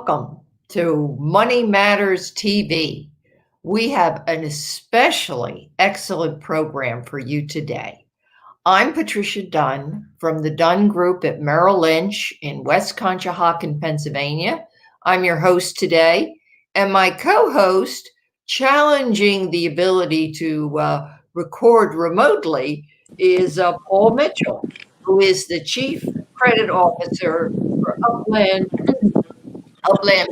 Welcome to Money Matters TV. We have an especially excellent program for you today. I'm Patricia Dunn from the Dunn Group at Merrill Lynch in West Conshohocken, Pennsylvania. I'm your host today, and my co-host, challenging the ability to record remotely, is Paul Mitchell, who is the Chief Credit Officer for Upland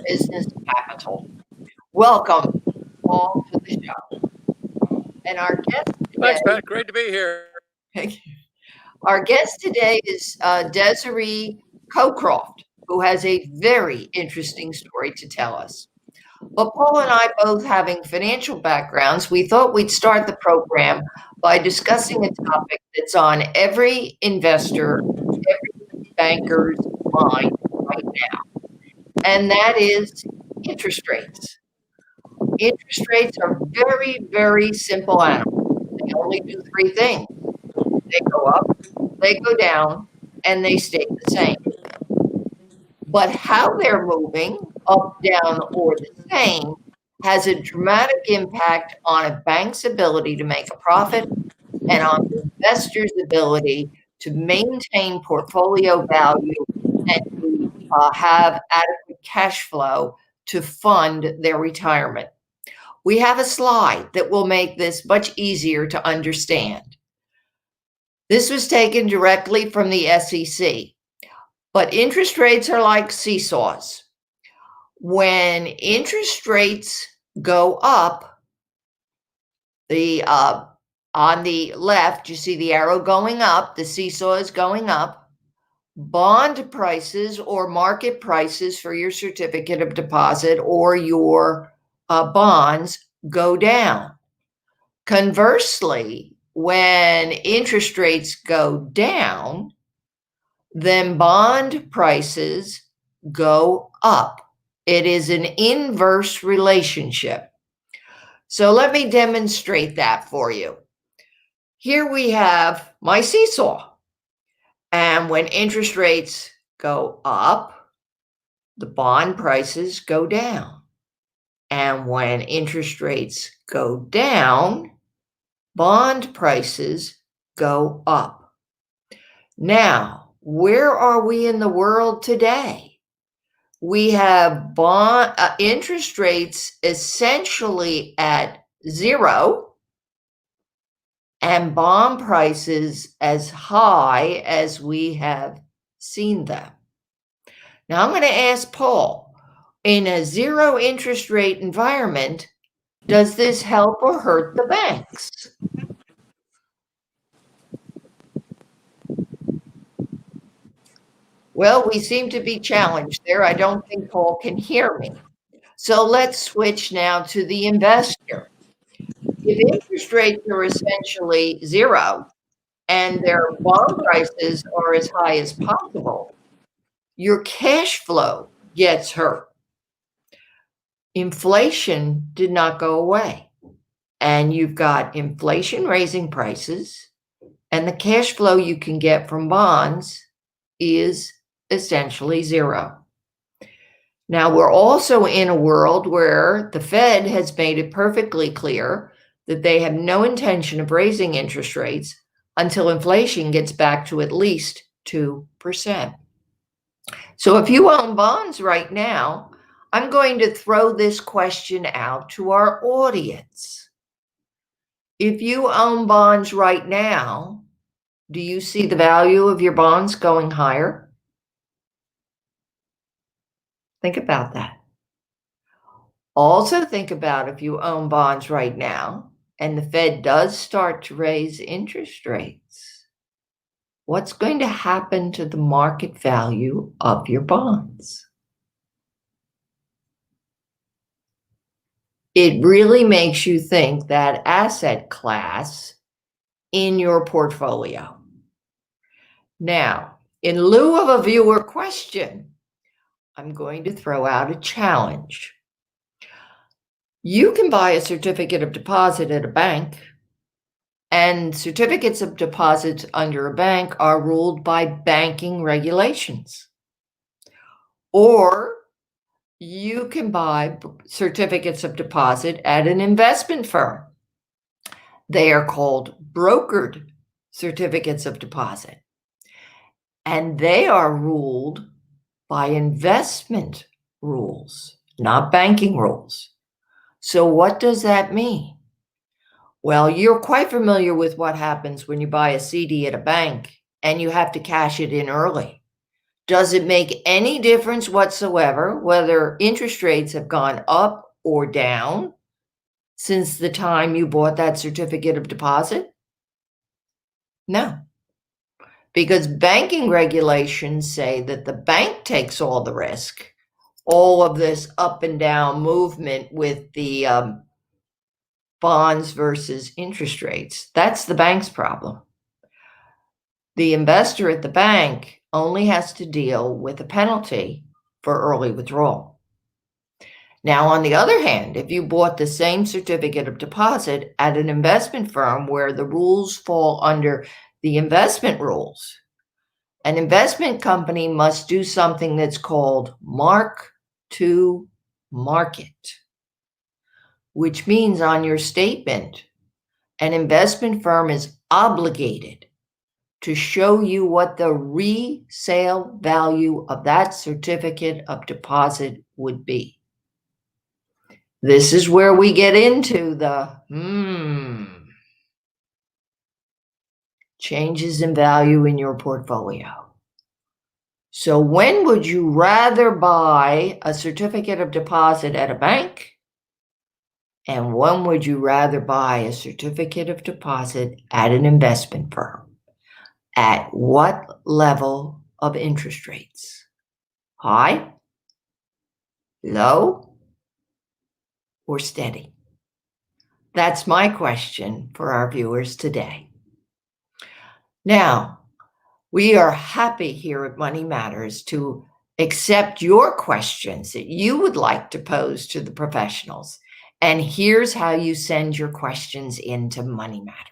Business Capital. Welcome all to the show. And our guest Thanks, today, Pat. Great to be here. our guest today is Desiree Cocroft, who has a very interesting story to tell us. But Paul and I both having financial backgrounds, we thought we'd start the program by discussing a topic that's on every investor, every banker's mind right now, and that is interest rates. Interest rates are very, very simple animals. They only do three things. They go up, they go down, and they stay the same. But how they're moving, up, down, or the same, has a dramatic impact on a bank's ability to make a profit and on the investor's ability to maintain portfolio value and to have adequate cash flow to fund their retirement. We have a slide that will make this much easier to understand. This was taken directly from the SEC, but interest rates are like seesaws. When interest rates go up, on the left, you see the arrow going up, the seesaw is going up. Bond prices or market prices for your certificate of deposit or your bonds go down. Conversely, when interest rates go down, then bond prices go up. It is an inverse relationship. So let me demonstrate that for you. Here we have my seesaw. And when interest rates go up, the bond prices go down. And when interest rates go down, bond prices go up. Now, where are we in the world today? We have interest rates essentially at zero and bond prices as high as we have seen them. Now, I'm going to ask Paul, in a zero interest rate environment, does this help or hurt the banks? Well, we seem to be challenged there. I don't think Paul can hear me. So let's switch now to the investor. If interest rates are essentially zero and their bond prices are as high as possible, your cash flow gets hurt. Inflation did not go away. And you've got inflation raising prices, and the cash flow you can get from bonds is essentially zero. Now, we're also in a world where the Fed has made it perfectly clear that they have no intention of raising interest rates until inflation gets back to at least 2%. So if you own bonds right now, I'm going to throw this question out to our audience. If you own bonds right now, do you see the value of your bonds going higher? Think about that. Also think about if you own bonds right now and the Fed does start to raise interest rates, what's going to happen to the market value of your bonds? It really makes you think that asset class in your portfolio. Now, in lieu of a viewer question, I'm going to throw out a challenge. You can buy a certificate of deposit at a bank, and certificates of deposit under a bank are ruled by banking regulations. Or You can buy certificates of deposit at an investment firm. They are called brokered certificates of deposit, and they are ruled by investment rules, not banking rules. So what does that mean? Well, you're quite familiar with what happens when you buy a CD at a bank and you have to cash it in early. Does it make any difference whatsoever whether interest rates have gone up or down since the time you bought that certificate of deposit? No, because banking regulations say that the bank takes all the risk, all of this up and down movement with the bonds versus interest rates. That's the bank's problem. The investor at the bank only has to deal with a penalty for early withdrawal. Now, on the other hand, if you bought the same certificate of deposit at an investment firm where the rules fall under the investment rules, an investment company must do something that's called mark to market, which means on your statement, an investment firm is obligated to show you what the resale value of that certificate of deposit would be. This is where we get into the changes in value in your portfolio. So when would you rather buy a certificate of deposit at a bank? And when would you rather buy a certificate of deposit at an investment firm? At what level of interest rates? High, low, or steady? That's my question for our viewers today. Now, we are happy here at Money Matters to accept your questions that you would like to pose to the professionals. And here's how you send your questions into Money Matters.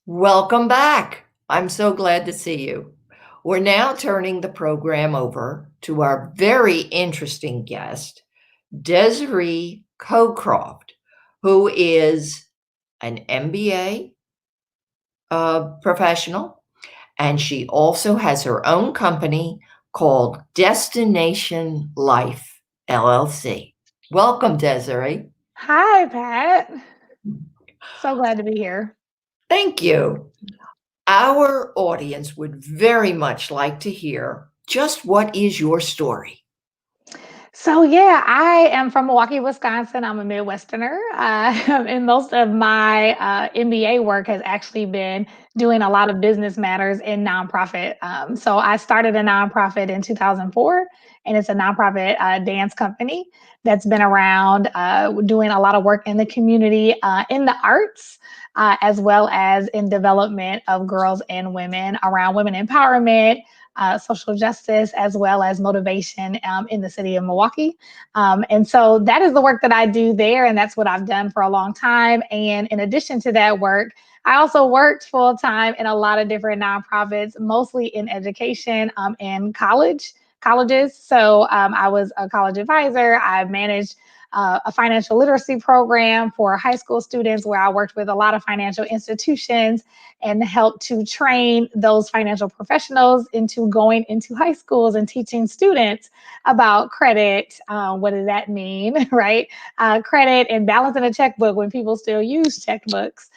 Welcome back. I'm so glad to see you. We're now turning the program over to our very interesting guest, Desiree Cocroft, who is an MBA professional, and she also has her own company called Destination Life, LLC. Welcome, Desiree. Hi, Pat. So glad to be here. Thank you. Our audience would very much like to hear just what is your story? So, yeah, I am from Milwaukee, Wisconsin. I'm a Midwesterner. And most of my MBA work has actually been doing a lot of business matters in nonprofit. So, I started a nonprofit in 2004, and it's a nonprofit dance company that's been around doing a lot of work in the community, in the arts. As well as in development of girls and women around women empowerment, social justice, as well as motivation in the city of Milwaukee. And so that is the work that I do there, and that's what I've done for a long time. And in addition to that work, I also worked full time in a lot of different nonprofits, mostly in education and colleges. So I was a college advisor. I managed a financial literacy program for high school students where I worked with a lot of financial institutions and helped to train those financial professionals into going into high schools and teaching students about credit. What does that mean, right? Credit and balancing a checkbook when people still use checkbooks.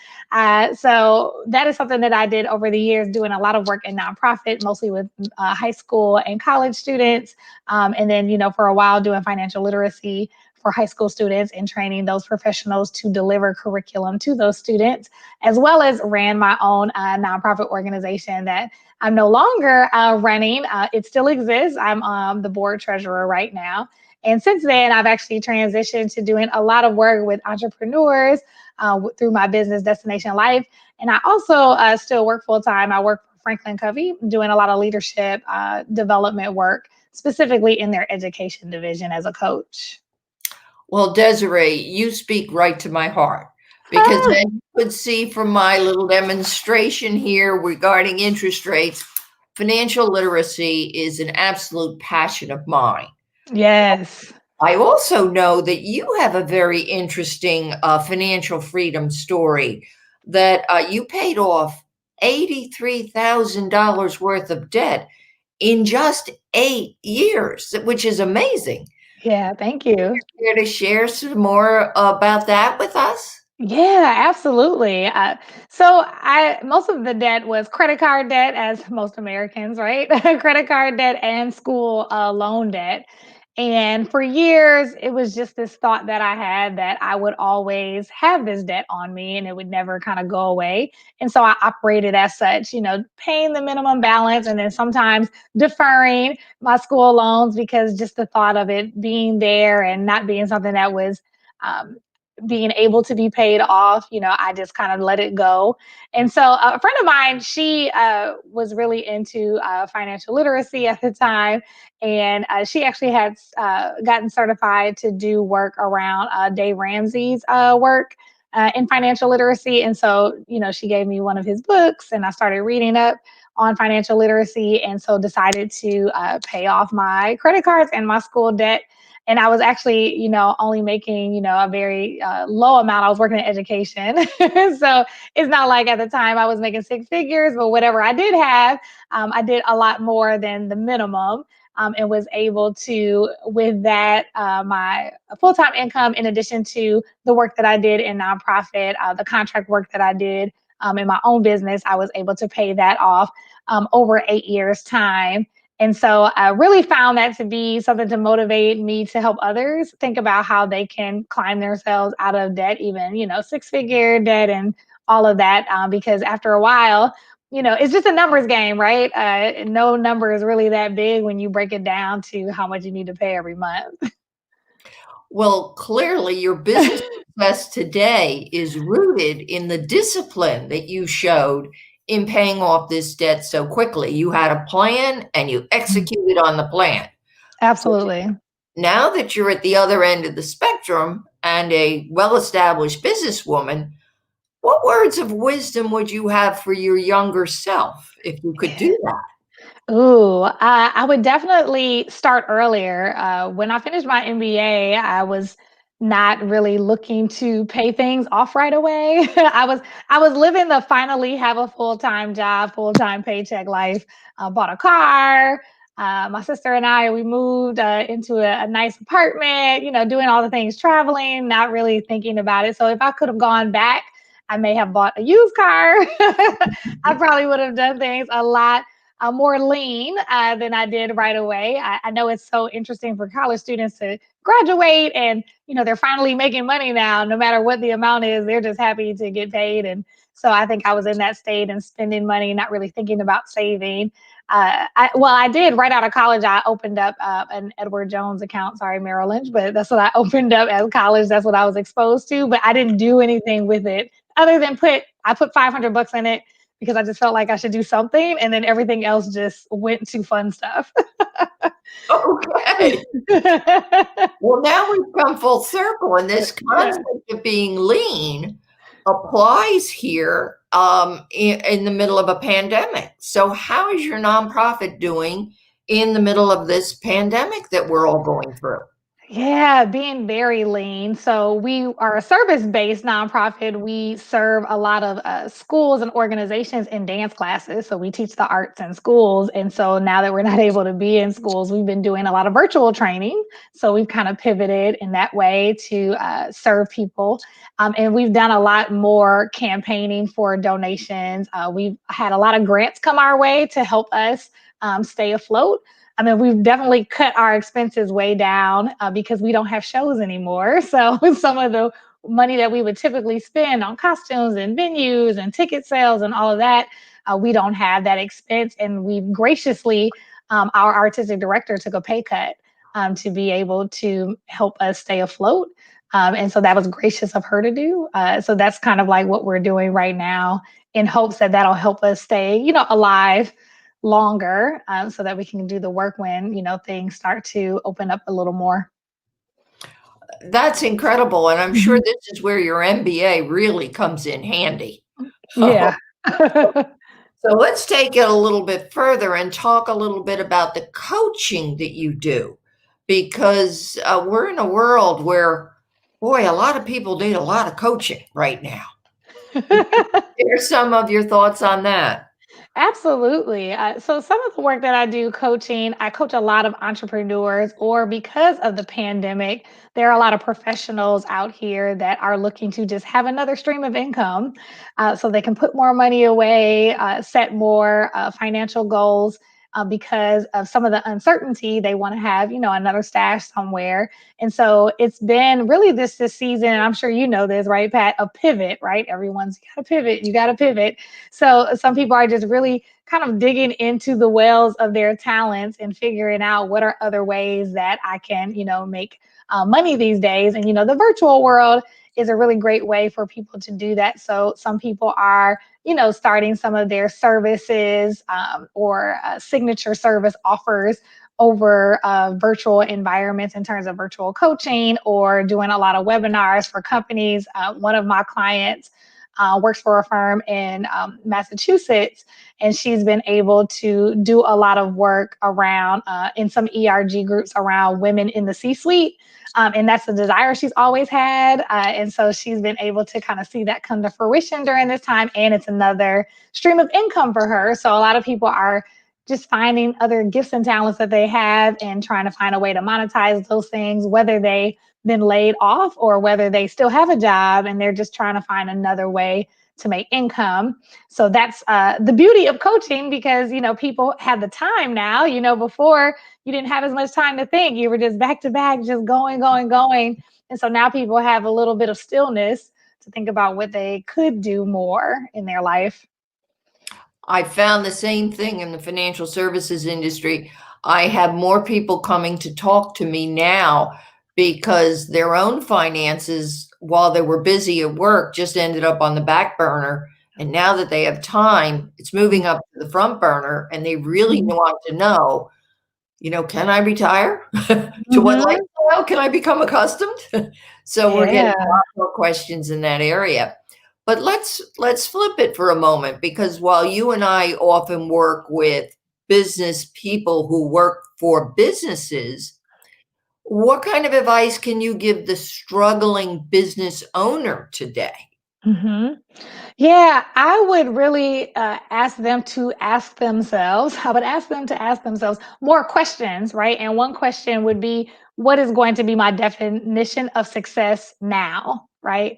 So that is something that I did over the years, doing a lot of work in nonprofit, mostly with high school and college students. And then, for a while doing financial literacy for high school students and training those professionals to deliver curriculum to those students, as well as ran my own nonprofit organization that I'm no longer running. It still exists. I'm the board treasurer right now. And since then, I've actually transitioned to doing a lot of work with entrepreneurs through my business Destination Life. And I also still work full time. I work for Franklin Covey, doing a lot of leadership development work specifically in their education division as a coach. Well, Desiree, you speak right to my heart because Ah, as you could see from my little demonstration here regarding interest rates, financial literacy is an absolute passion of mine. yes. I also know that you have a very interesting financial freedom story that you paid off $83,000 worth of debt in just 8 years, which is amazing. Yeah, thank you. Care to share some more about that with us? Yeah, absolutely. So I most of the debt was credit card debt, as most Americans, right? Credit card debt and school loan debt. And for years, it was just this thought that I had that I would always have this debt on me and it would never kind of go away. And so I operated as such, paying the minimum balance and then sometimes deferring my school loans because just the thought of it being there and not being something that was um, being able to be paid off, I just kind of let it go. And so a friend of mine, she was really into financial literacy at the time. And she actually had gotten certified to do work around Dave Ramsey's work in financial literacy. And so, she gave me one of his books and I started reading up on financial literacy. And so decided to pay off my credit cards and my school debt. And I was actually, only making, a very low amount. I was working in education. So it's not like at the time I was making six figures, but whatever I did have, I did a lot more than the minimum. And was able to, with that, my full time income, in addition to the work that I did in nonprofit, the contract work that I did in my own business, I was able to pay that off over 8 years' time. And so I really found that to be something to motivate me to help others think about how they can climb themselves out of debt, even, six-figure debt and all of that. Because after a while, it's just a numbers game, right? No number is really that big when you break it down to how much you need to pay every month. Well, clearly, your business success today is rooted in the discipline that you showed in paying off this debt so quickly. You had a plan and you executed on the plan. So Absolutely. now that you're at the other end of the spectrum and a well established businesswoman, what words of wisdom would you have for your younger self if you could do that? Ooh, I would definitely start earlier. When I finished my MBA, I was not really looking to pay things off right away. I was living the finally have a full-time job, full-time paycheck life. Bought a car. My sister and I, we moved into a nice apartment, doing all the things, traveling, not really thinking about it. So if I could have gone back, I may have bought a used car. I probably would have done things a lot more lean than I did right away. I know it's so interesting for college students to graduate and they're finally making money now. No matter what the amount is, they're just happy to get paid. And so I think I was in that state and spending money, not really thinking about saving. I did right out of college. I opened up an Edward Jones account. Sorry, Merrill Lynch, but that's what I opened up as college. That's what I was exposed to. But I didn't do anything with it other than I put $500 in it because I just felt like I should do something. And then everything else just went to fun stuff. Okay. Well, now we've come full circle, and this Yeah. concept of being lean applies here in the middle of a pandemic. So, how is your nonprofit doing in the middle of this pandemic that we're all going through? Yeah, being very lean. So we are a service-based nonprofit. We serve a lot of schools and organizations in dance classes. So we teach the arts in schools. And so now that we're not able to be in schools, we've been doing a lot of virtual training. So we've kind of pivoted in that way to serve people. And we've done a lot more campaigning for donations. We've had a lot of grants come our way to help us stay afloat. I mean, we've definitely cut our expenses way down because we don't have shows anymore. So some of the money that we would typically spend on costumes and venues and ticket sales and all of that, we don't have that expense. And we've graciously, our artistic director took a pay cut to be able to help us stay afloat. And so that was gracious of her to do. So that's kind of like what we're doing right now in hopes that that'll help us stay, alive longer, so that we can do the work when, things start to open up a little more. That's incredible, and I'm sure Mhm. this is where your MBA really comes in handy. Yeah. So let's take it a little bit further and talk a little bit about the coaching that you do, because we're in a world where, boy, a lot of people need a lot of coaching right now. Share some of your thoughts on that. Absolutely. So, some of the work that I do coaching, I coach a lot of entrepreneurs, or because of the pandemic, there are a lot of professionals out here that are looking to just have another stream of income, so they can put more money away, set more financial goals. Because of some of the uncertainty, they want to have, another stash somewhere. And so it's been really this season, and I'm sure you know this, right, Pat? A pivot, right? Everyone's got to pivot. You got to pivot. So some people are just really kind of digging into the wells of their talents and figuring out what are other ways that I can, make money these days. And, the virtual world is a really great way for people to do that. So some people are, starting some of their services, or signature service offers over virtual environments in terms of virtual coaching, or doing a lot of webinars for companies. One of my clients works for a firm in Massachusetts, and she's been able to do a lot of work around in some ERG groups around women in the C-suite. And that's a desire she's always had. And so she's been able to kind of see that come to fruition during this time. And it's another stream of income for her. So a lot of people are just finding other gifts and talents that they have and trying to find a way to monetize those things, whether they been laid off or whether they still have a job and they're just trying to find another way to make income. So that's the beauty of coaching, because people have the time now. Before, you didn't have as much time to think. You were just back to back, just going, going, going. And so now people have a little bit of stillness to think about what they could do more in their life. I found the same thing in the financial services industry. I have more people coming to talk to me now because their own finances, while they were busy at work, just ended up on the back burner. And now that they have time, it's moving up to the front burner, and they really Mhm. want to know, can I retire? To what Mhm. lifestyle can I become accustomed? So we're getting Yeah. a lot more questions in that area. But let's flip it for a moment, because while you and I often work with business people who work for businesses, what kind of advice can you give the struggling business owner today? Mhm. Yeah, I would really ask them to ask themselves. I would ask them to ask themselves more questions, right? And one question would be, what is going to be my definition of success now, right?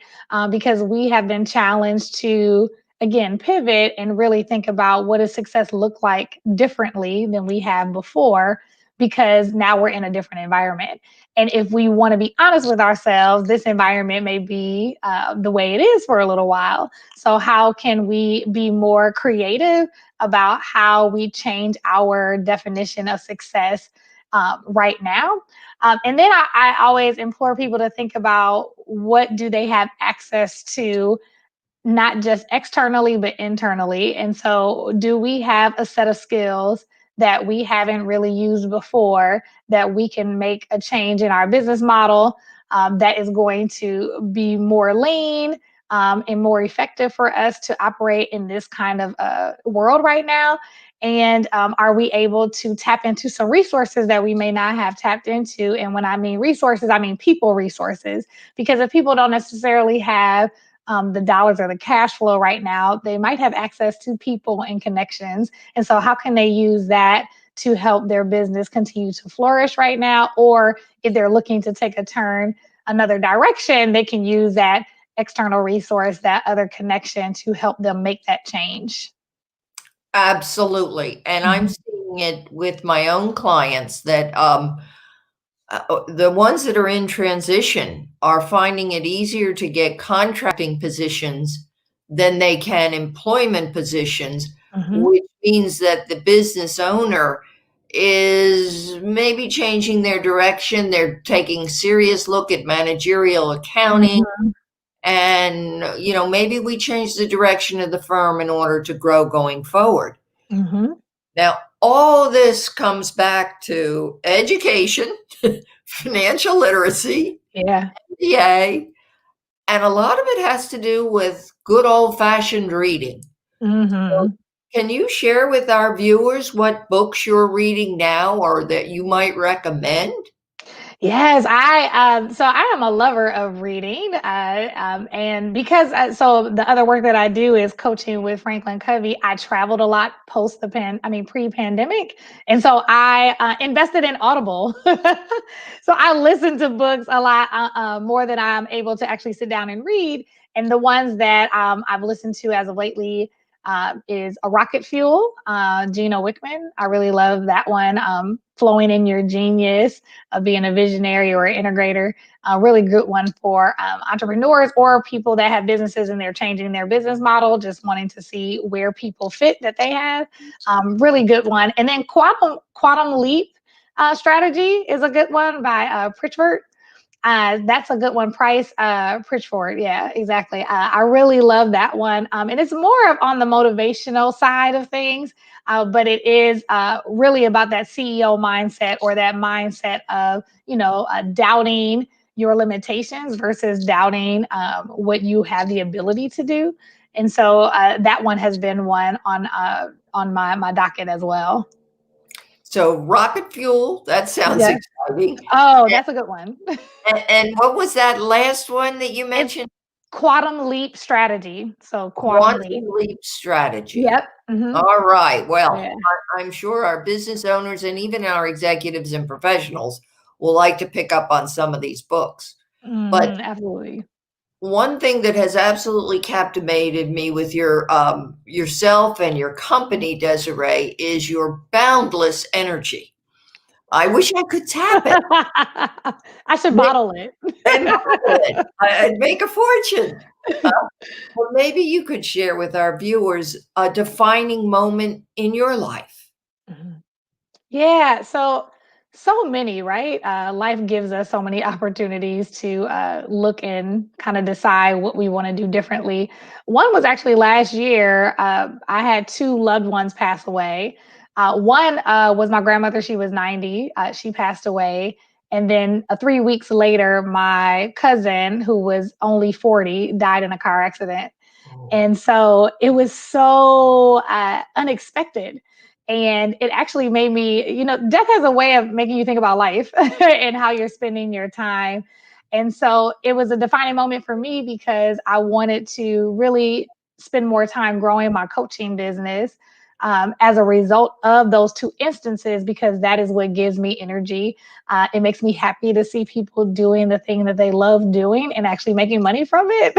Because we have been challenged to, again, pivot and really think about what does success look like differently than we have before, because now we're in a different environment. And if we want to be honest with ourselves, this environment may be the way it is for a little while. So, how can we be more creative about how we change our definition of success right now? And then I always implore people to think about, what do they have access to, not just externally, but internally. And so, do we have a set of skills that we haven't really used before, that we can make a change in our business model, that is going to be more lean, and more effective for us to operate in this kind of world right now? And are we able to tap into some resources that we may not have tapped into? And when I mean resources, I mean people resources. Because if people don't necessarily have the dollars or the cash flow right now, they might have access to people and connections. And so, how can they use that to help their business continue to flourish right now? Or if they're looking to take a turn another direction, they can use that external resource, that other connection, to help them make that change. Absolutely. And I'm Mhm. seeing it with my own clients that the ones that are in transition are finding it easier to get contracting positions than they can employment positions, Mhm. which means that the business owner is maybe changing their direction. They're taking a serious look at managerial accounting, Mhm. and maybe we change the direction of the firm in order to grow going forward. Mhm. Now, all this comes back to education, financial literacy, Yeah. MBA, and a lot of it has to do with good old-fashioned reading. So, Mhm. can you share with our viewers what books you're reading now or that you might recommend? Yes, so I am a lover of reading, and because so the other work that I do is coaching with Franklin Covey. I traveled a lot pre-pandemic, and so I invested in Audible. So I listen to books a lot more than I'm able to actually sit down and read. And the ones that I've listened to as of lately is A Rocket Fuel, Gino Wickman. I really love that one. Flowing in Your Genius of being a visionary or an integrator. A really good one for entrepreneurs or people that have businesses and they're changing their business model, just wanting to see where people fit that they have. Really good one. And then Quantum Leap Strategy is a good one by Pritchard. That's a good one. Price Pritchford. Yeah, exactly. I really love that one. And it's more of on the motivational side of things, but it is really about that CEO mindset or that mindset of, doubting your limitations versus doubting what you have the ability to do. And so that one has been one on my docket as well. So, rocket fuel, that sounds Yeah. exciting. Oh, that's a good one. And what was that last one that you It's mentioned? Quantum Leap Strategy. So Quantum Quantum Leap. leap strategy. Yep. Mhm. All right. Well, Yeah. I'm sure our business owners and even our executives and professionals will like to pick up on some of these books. But Mhm. Absolutely. one thing that has absolutely captivated me with your yourself and your company, Desiree, is your boundless energy. I wish I could tap it I should bottle it. and bottle it. I'd make a fortune. Well, maybe you could share with our viewers a defining moment in your life. Mhm. Yeah, so many, right? Life gives us so many opportunities to look and kind of decide what we want to do differently. One was actually last year. I had two loved ones pass away. One was my grandmother. She was 90. She passed away. And then 3 weeks later, my cousin, who was only 40, died in a car accident. Oh. And so it was so unexpected. And it actually made me, death has a way of making you think about life and how you're spending your time. And so it was a defining moment for me because I wanted to really spend more time growing my coaching business as a result of those two instances, because that is what gives me energy. It makes me happy to see people doing the thing that they love doing and actually making money from it.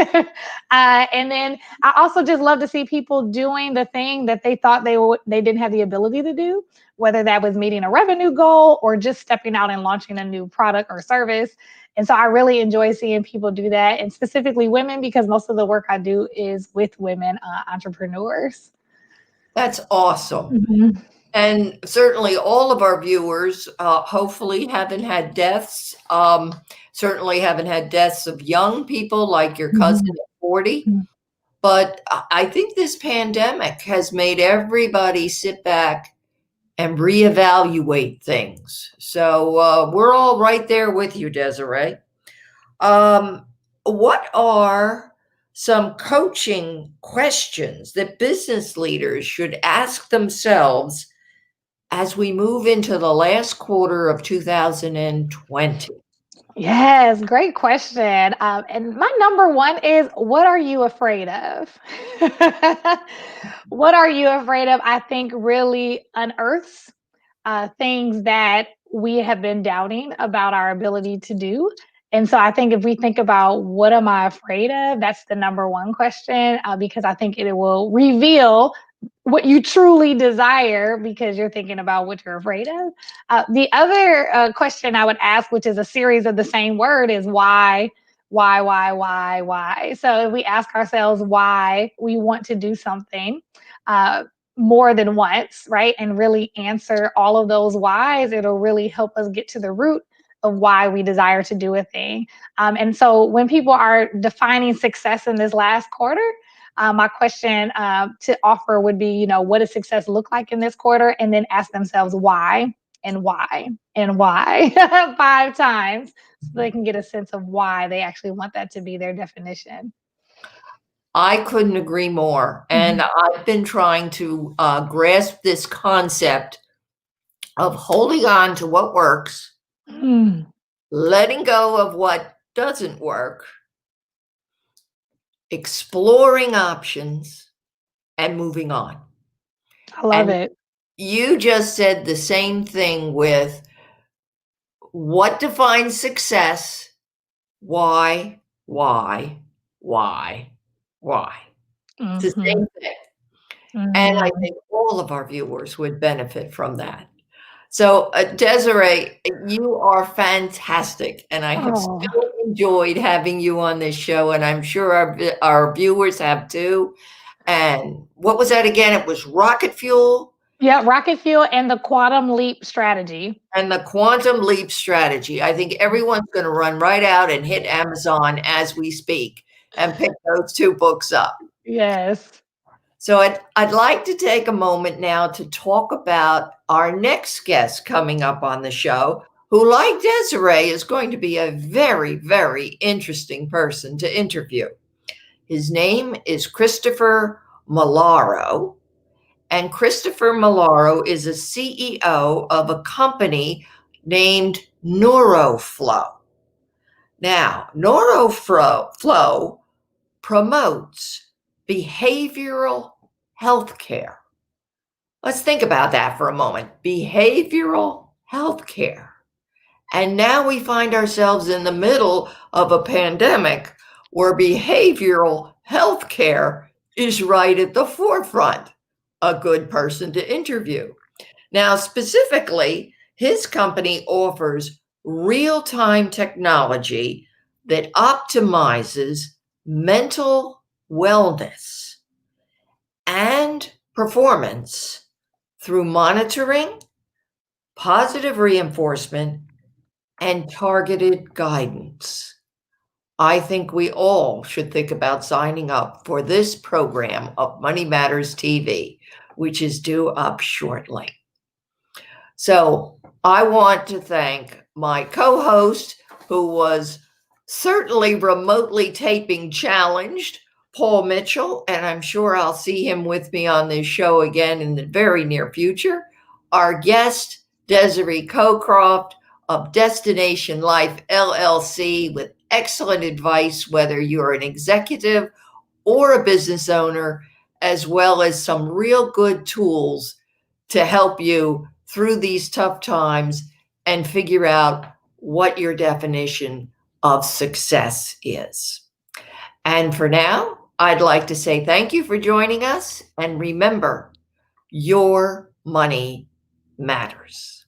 And then I also just love to see people doing the thing that they thought they didn't have the ability to do, whether that was meeting a revenue goal or just stepping out and launching a new product or service. And so I really enjoy seeing people do that, and specifically women, because most of the work I do is with women entrepreneurs. That's awesome. Mhm. And certainly all of our viewers hopefully haven't had deaths, certainly haven't had deaths of young people like your cousin Mhm. at 40. Mhm. But I think this pandemic has made everybody sit back and reevaluate things. So we're all right there with you, Desiree. What are some coaching questions that business leaders should ask themselves as we move into the last quarter of 2020? Yes, great question. And my number one is, what are you afraid of? What are you afraid of? I think really unearths things that we have been doubting about our ability to do. And so I think if we think about what am I afraid of, that's the number one question, because I think it will reveal what you truly desire because you're thinking about what you're afraid of. The other question I would ask, which is a series of the same word, is why, why. So if we ask ourselves why we want to do something, uh, more than once, right? And really answer all of those whys, it'll really help us get to the root of why we desire to do a thing. And so when people are defining success in this last quarter, My question to offer would be, what does success look like in this quarter? And then ask themselves why and why and why 5 times so they can get a sense of why they actually want that to be their definition. I couldn't agree more. And Mhm. I've been trying to grasp this concept of holding on to what works, Mm, letting go of what doesn't work, exploring options, and moving on. I love And it. you just said the same thing with what defines success, why, why, why, why. It's the Mhm, same thing. And I mhm. think all of our viewers would benefit from that. So, Desiree, you are fantastic, and I have Oh, so enjoyed having you on this show, and I'm sure our viewers have too. And what was that again? It was rocket fuel yeah, rocket fuel and the quantum leap strategy. and the quantum leap strategy. I think everyone's gonna run right out and hit Amazon as we speak and pick those 2 books up. Yes. So I'd like to take a moment now to talk about our next guest coming up on the show, who, like Desiree, is going to be a very, very interesting person to interview. His name is Christopher Malaro, and Christopher Malaro is a CEO of a company named NeuroFlow. Now, NeuroFlow promotes behavioral health care. Let's think about that for a moment. Behavioral health care. And now we find ourselves in the middle of a pandemic where behavioral health care is right at the forefront. A good person to interview. Now, specifically, his company offers real time technology that optimizes mental wellness and performance through monitoring, positive reinforcement, and targeted guidance. I think we all should think about signing up for this program of Money Matters TV, which is due up shortly. So I want to thank my co host, who was certainly remotely taping challenged, Paul Mitchell, and I'm sure I'll see him with me on this show again in the very near future. Our guest, Desiree Cocroft of Destination Life LLC, with excellent advice, whether you're an executive or a business owner, as well as some real good tools to help you through these tough times and figure out what your definition of success is. And for now, I'd like to say thank you for joining us. And remember, your money matters.